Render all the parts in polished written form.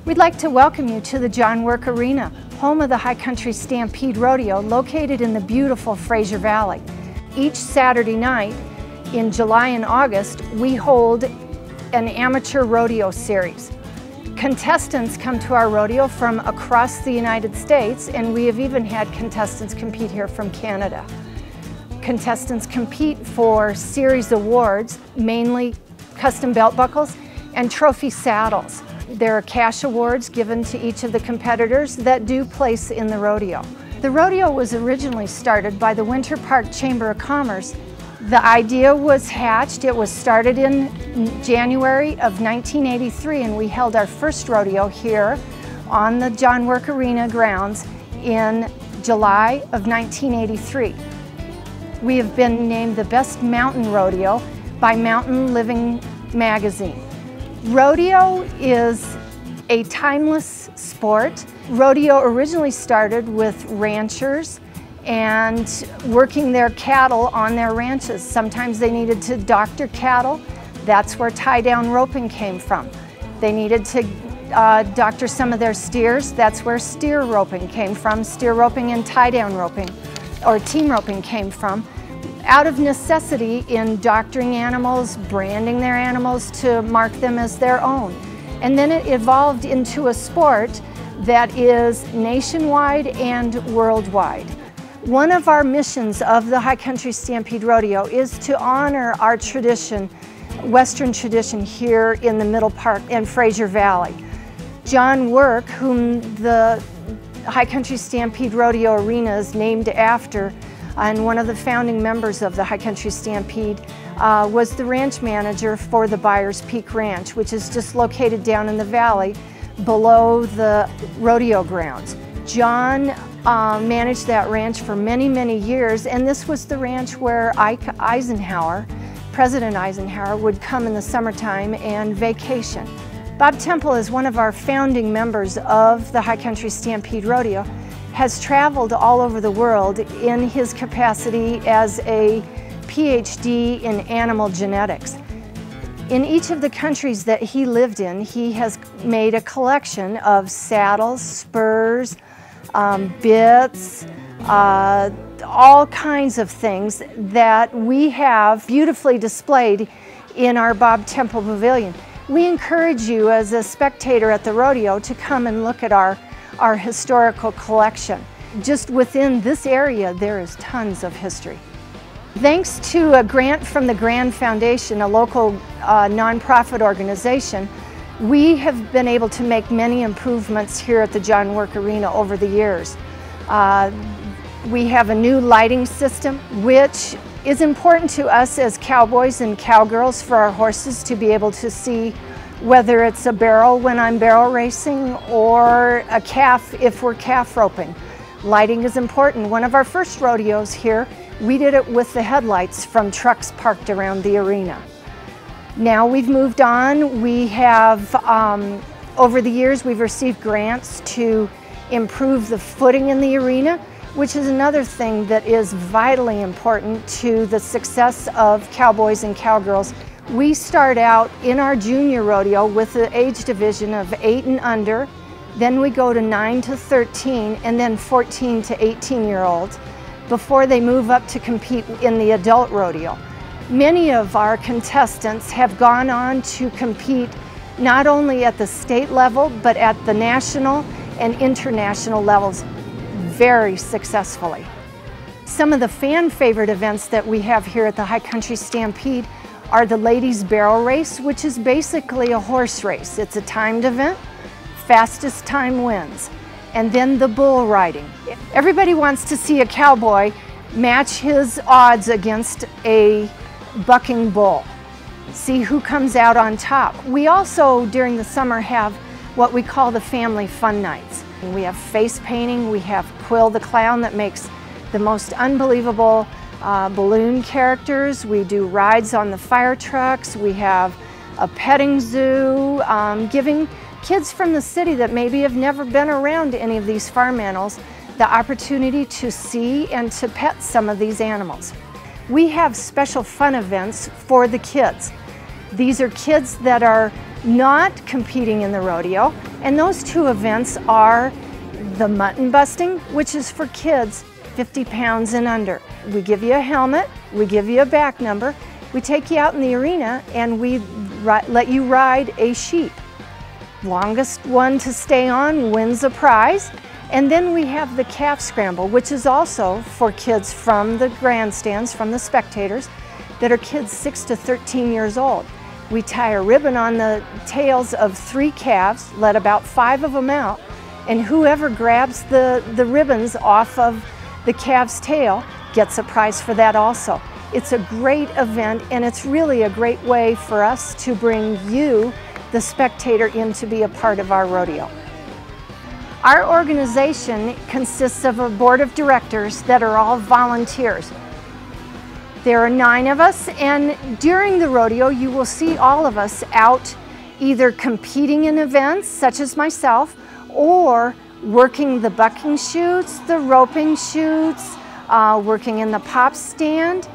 We'd like to welcome you to the John Work Arena, home of the High Country Stampede Rodeo, located in the beautiful Fraser Valley. Each Saturday night in July and August, we hold an amateur rodeo series. Contestants come to our rodeo from across the United States, and we have even had contestants compete here from Canada. Contestants compete for series awards, mainly custom belt buckles and trophy saddles. There are cash awards given to each of the competitors that do place in the rodeo. The rodeo was originally started by the Winter Park Chamber of Commerce. The idea was hatched. It was started in January of 1983, and we held our first rodeo here on the John Work Arena grounds in July of 1983. We have been named the best mountain rodeo by Mountain Living magazine. Rodeo is a timeless sport. Rodeo originally started with ranchers and working their cattle on their ranches. Sometimes they needed to doctor cattle. That's where tie-down roping came from. They needed to doctor some of their steers. That's where steer roping came from. Steer roping and tie-down roping, or team roping, came from. Out of necessity in doctoring animals, branding their animals to mark them as their own. And then it evolved into a sport that is nationwide and worldwide. One of our missions of the High Country Stampede Rodeo is to honor our tradition, Western tradition here in the Middle Park and Fraser Valley. John Work, whom the High Country Stampede Rodeo Arena is named after, and one of the founding members of the High Country Stampede, was the ranch manager for the Byers Peak Ranch, which is just located down in the valley below the rodeo grounds. John managed that ranch for many, many years, and this was the ranch where President Eisenhower, would come in the summertime and vacation. Bob Temple is one of our founding members of the High Country Stampede Rodeo, has traveled all over the world in his capacity as a PhD in animal genetics. In each of the countries that he lived in, he has made a collection of saddles, spurs, bits, all kinds of things that we have beautifully displayed in our Bob Temple Pavilion. We encourage you as a spectator at the rodeo to come and look at our historical collection. Just within this area, there is tons of history. Thanks to a grant from the Grand Foundation, a local nonprofit organization, we have been able to make many improvements here at the John Work Arena over the years. We have a new lighting system, which is important to us as cowboys and cowgirls for our horses to be able to see whether it's a barrel when I'm barrel racing or a calf if we're calf roping. Lighting is important. One of our first rodeos here, we did it with the headlights from trucks parked around the arena. Now we've moved on. We have, over the years, we've received grants to improve the footing in the arena, which is another thing that is vitally important to the success of cowboys and cowgirls. We start out in our junior rodeo with the age division of 8 and under, then we go to 9 to 13, and then 14 to 18-year-olds before they move up to compete in the adult rodeo. Many of our contestants have gone on to compete not only at the state level, but at the national and international levels very successfully. Some of the fan favorite events that we have here at the High Country Stampede are the ladies barrel race, which is basically a horse race. It's a timed event, fastest time wins. And then the bull riding. Everybody wants to see a cowboy match his odds against a bucking bull, see who comes out on top. We also, during the summer, have what we call the family fun nights. We have face painting, we have Quill the Clown that makes the most unbelievable balloon characters. We do rides on the fire trucks. We have a petting zoo, giving kids from the city that maybe have never been around any of these farm animals the opportunity to see and to pet some of these animals. We have special fun events for the kids. These are kids that are not competing in the rodeo. And those two events are the mutton busting, which is for kids 50 pounds and under. We give you a helmet, we give you a back number, we take you out in the arena and we let you ride a sheep. Longest one to stay on wins a prize. And then we have the calf scramble, which is also for kids from the grandstands, from the spectators, that are kids 6 to 13 years old. We tie a ribbon on the tails of 3 calves, let about 5 of them out, and whoever grabs the ribbons off of the calf's tail gets a prize for that also. It's a great event, and it's really a great way for us to bring you, the spectator, in to be a part of our rodeo. Our organization consists of a board of directors that are all volunteers. There are 9 of us, and during the rodeo you will see all of us out either competing in events such as myself, or working the bucking chutes, the roping chutes, working in the pop stand,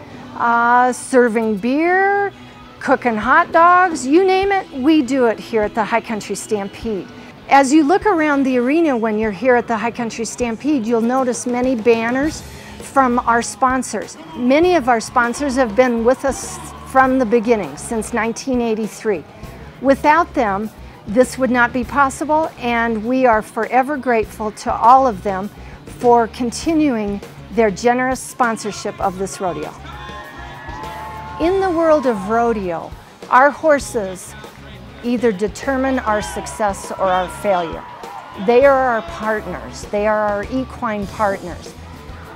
serving beer, cooking hot dogs, you name it, we do it here at the High Country Stampede. As you look around the arena when you're here at the High Country Stampede, you'll notice many banners from our sponsors. Many of our sponsors have been with us from the beginning, since 1983. Without them, this would not be possible, and we are forever grateful to all of them for continuing their generous sponsorship of this rodeo. In the world of rodeo, our horses either determine our success or our failure. They are our partners. They are our equine partners.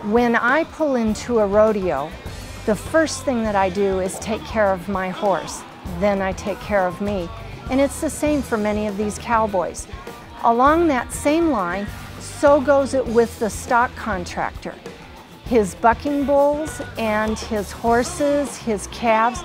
When I pull into a rodeo, the first thing that I do is take care of my horse. Then I take care of me. And it's the same for many of these cowboys. Along that same line, so goes it with the stock contractor. His bucking bulls and his horses, his calves,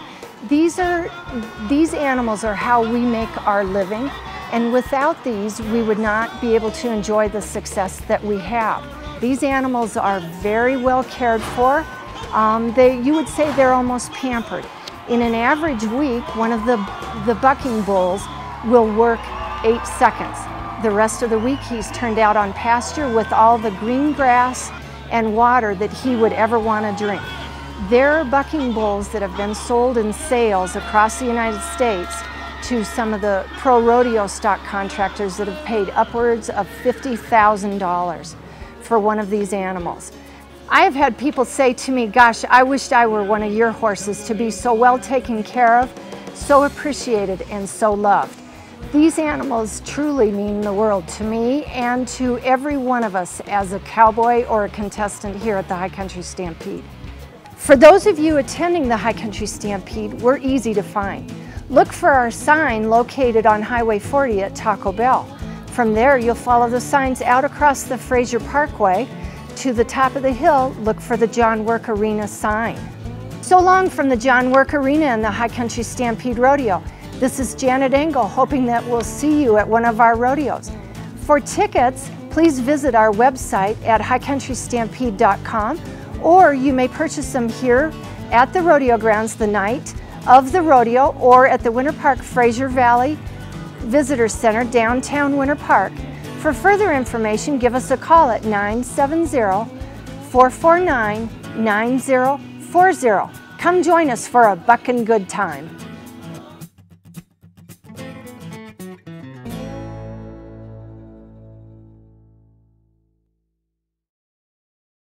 these animals are how we make our living, and without these we would not be able to enjoy the success that we have. These animals are very well cared for. You would say they're almost pampered. In an average week, one of the bucking bulls will work 8 seconds. The rest of the week he's turned out on pasture with all the green grass and water that he would ever want to drink. There are bucking bulls that have been sold in sales across the United States to some of the pro rodeo stock contractors that have paid upwards of $50,000 for one of these animals. I have had people say to me, gosh, I wished I were one of your horses to be so well taken care of, so appreciated, and so loved. These animals truly mean the world to me and to every one of us as a cowboy or a contestant here at the High Country Stampede. For those of you attending the High Country Stampede, we're easy to find. Look for our sign located on Highway 40 at Taco Bell. From there, you'll follow the signs out across the Fraser Parkway to the top of the hill. Look for the John Work Arena sign. So long from the John Work Arena and the High Country Stampede Rodeo. This is Janet Engel, hoping that we'll see you at one of our rodeos. For tickets, please visit our website at highcountrystampede.com, or you may purchase them here at the rodeo grounds the night of the rodeo, or at the Winter Park Fraser Valley Visitor Center, downtown Winter Park. For further information, give us a call at 970-449-9040. Come join us for a buckin' good time.